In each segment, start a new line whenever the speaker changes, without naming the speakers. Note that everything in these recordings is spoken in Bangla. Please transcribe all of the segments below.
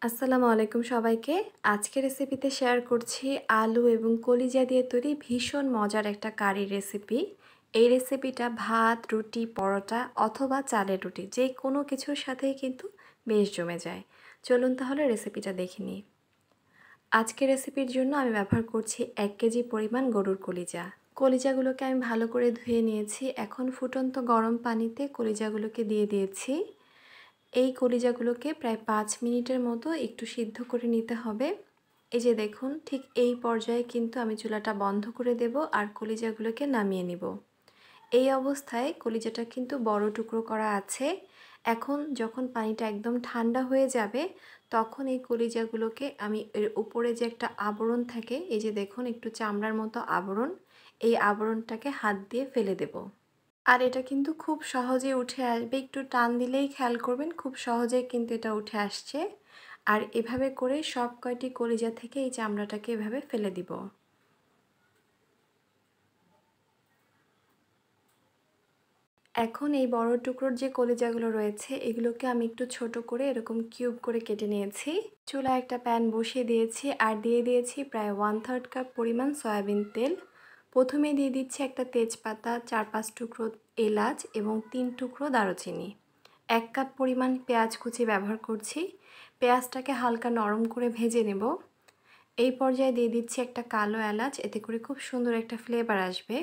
আসসালামু আলাইকুম সবাইকে। আজকের রেসিপিতে শেয়ার করছি আলু এবং কলিজা দিয়ে তৈরি ভীষণ মজার একটা কারির রেসিপি। এই রেসিপিটা ভাত, রুটি, পরোটা অথবা চালের রুটি যে কোনো কিছুর সাথেই কিন্তু বেশ জমে যায়। চলুন তাহলে রেসিপিটা দেখে নিই। আজকের রেসিপির জন্য আমি ব্যবহার করছি 1 কেজি পরিমাণ গরুর কলিজা। কলিজাগুলোকে আমি ভালো করে ধুয়ে নিয়েছি। এখন ফুটন্ত গরম পানিতে কলিজাগুলোকে দিয়ে দিয়েছি। এই কলিজাগুলোকে প্রায় 5 মিনিটের মতো একটু সিদ্ধ করে নিতে হবে। এই যে দেখুন, ঠিক এই পর্যায়ে কিন্তু আমি চুলাটা বন্ধ করে দেব আর কলিজাগুলোকে নামিয়ে নিব। এই অবস্থায় কলিজাটা কিন্তু বড় টুকরো করা আছে। এখন যখন পানিটা একদম ঠান্ডা হয়ে যাবে, তখন এই কলিজাগুলোকে আমি এর উপরে যে একটা আবরণ থাকে, এই যে দেখুন একটু চামড়ার মতো আবরণ, এই আবরণটাকে হাত দিয়ে ফেলে দেব। আর এটা কিন্তু খুব সহজে উঠে আসবে, একটু টান দিলেই খেয়াল করবেন খুব সহজেই কিন্তু এটা উঠে আসছে। আর এভাবে করে সব কয়টি কলিজা থেকে এই চামড়াটাকে এভাবে ফেলে দিব। এখন এই বড় টুকরোর যে কলিজাগুলো রয়েছে এগুলোকে আমি একটু ছোট করে এরকম কিউব করে কেটে নিয়েছি। চুলায় একটা প্যান বসিয়ে দিয়েছি আর দিয়ে দিয়েছি প্রায় 1/3 কাপ পরিমাণ সয়াবিন তেল। প্রথমে দিয়ে দিচ্ছি একটা তেজপাতা, 4-5 টুকরো এলাচ এবং 3 টুকরো দারুচিনি। 1 কাপ পরিমাণ পেঁয়াজ কুচি ব্যবহার করছি। পেঁয়াজটাকে হালকা নরম করে ভেজে নেব। এই পর্যায়ে দিয়ে দিচ্ছি একটা কালো এলাচ, এতে করে খুব সুন্দর একটা ফ্লেভার আসবে।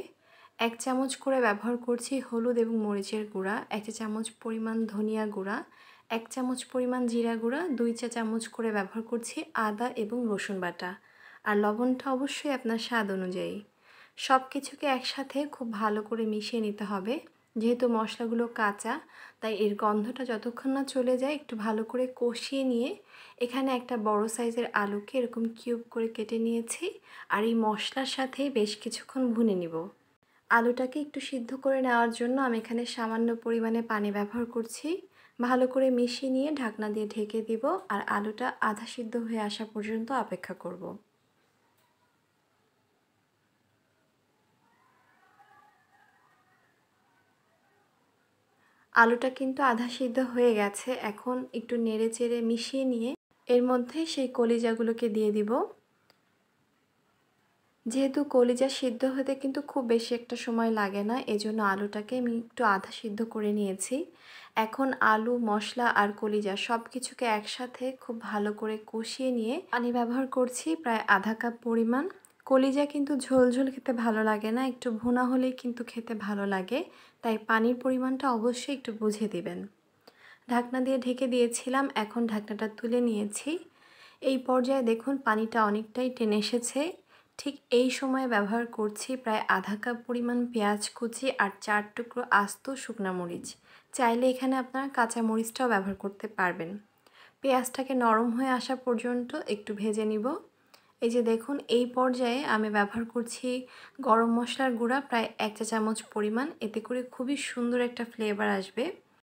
1 চামচ করে ব্যবহার করছি হলুদ এবং মরিচের গুঁড়া, 1 চা চামচ পরিমাণ ধনিয়া গুঁড়া, 1 চামচ পরিমাণ জিরা গুঁড়া, 2 চা চামচ করে ব্যবহার করছি আদা এবং রসুন বাটা। আর লবণটা অবশ্যই আপনার স্বাদ অনুযায়ী। সব কিছুকে একসাথে খুব ভালো করে মিশিয়ে নিতে হবে। যেহেতু মশলাগুলো কাঁচা, তাই এর গন্ধটা যতক্ষণ না চলে যায় একটু ভালো করে কষিয়ে নিয়ে এখানে একটা বড় সাইজের আলুকে এরকম কিউব করে কেটে নিয়েছি আর এই মশলার সাথে বেশ কিছুক্ষণ ভুনে নিব। আলুটাকে একটু সিদ্ধ করে নেওয়ার জন্য আমি এখানে সামান্য পরিমাণে পানি ব্যবহার করছি। ভালো করে মিশিয়ে নিয়ে ঢাকনা দিয়ে ঢেকে দিব আর আলুটা আধা সিদ্ধ হয়ে আসা পর্যন্ত অপেক্ষা করব। আলুটা কিন্তু আধা সিদ্ধ হয়ে গেছে। এখন একটু নেড়েচেড়ে মিশিয়ে নিয়ে এর মধ্যে সেই কলিজাগুলোকে দিয়ে দিব। যেহেতু কলিজা সিদ্ধ হতে কিন্তু খুব বেশি একটা সময় লাগে না, এজন্য আলুটাকে আমি একটু আধা সিদ্ধ করে নিয়েছি। এখন আলু, মশলা আর কলিজা সব কিছুকে একসাথে খুব ভালো করে কষিয়ে নিয়ে পানি ব্যবহার করছি প্রায় আধা কাপ পরিমাণ। কলিজা কিন্তু ঝোল ঝোল খেতে ভালো লাগে না, একটু ভুনা হলেই কিন্তু খেতে ভালো লাগে, তাই পানির পরিমাণটা অবশ্যই একটু বুঝে দিবেন। ঢাকনা দিয়ে ঢেকে দিয়েছিলাম, এখন ঢাকনাটা তুলে নিয়েছি। এই পর্যায়ে দেখুন পানিটা অনেকটাই টেনে এসেছে। ঠিক এই সময় ব্যবহার করছি প্রায় আধা কাপ পরিমাণ পেঁয়াজ কুচি আর 4 টুকরো আস্ত শুকনা মরিচ। চাইলে এখানে আপনারা কাঁচা মরিচটাও ব্যবহার করতে পারবেন। পেঁয়াজটাকে নরম হয়ে আসা পর্যন্ত একটু ভেজে নিব। এই যে দেখুন, এই পর্যায়ে আমি ব্যবহার করছি গরম মশলার গুঁড়া প্রায় 1 চা চামচ পরিমাণ, এতে করে খুবই সুন্দর একটা ফ্লেভার আসবে।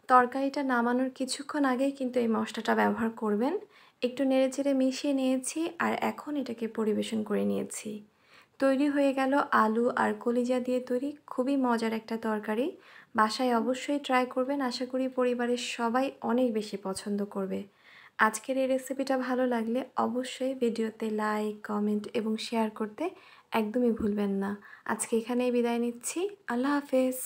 তরকারিটা নামানোর কিছুক্ষণ আগেই কিন্তু এই মশলাটা ব্যবহার করবেন। একটু নেড়েচেড়ে মিশিয়ে নিয়েছি আর এখন এটাকে পরিবেশন করে নিয়েছি। তৈরি হয়ে গেল আলু আর কলিজা দিয়ে তৈরি খুবই মজার একটা তরকারি। বাসায় অবশ্যই ট্রাই করবেন, আশা করি পরিবারের সবাই অনেক বেশি পছন্দ করবে। আজকের এই রেসিপিটা ভালো লাগলে অবশ্যই ভিডিওতে লাইক, কমেন্ট এবং শেয়ার করতে একদমই ভুলবেন না। আজকে এখানেই বিদায় নিচ্ছি। আল্লাহ হাফেজ।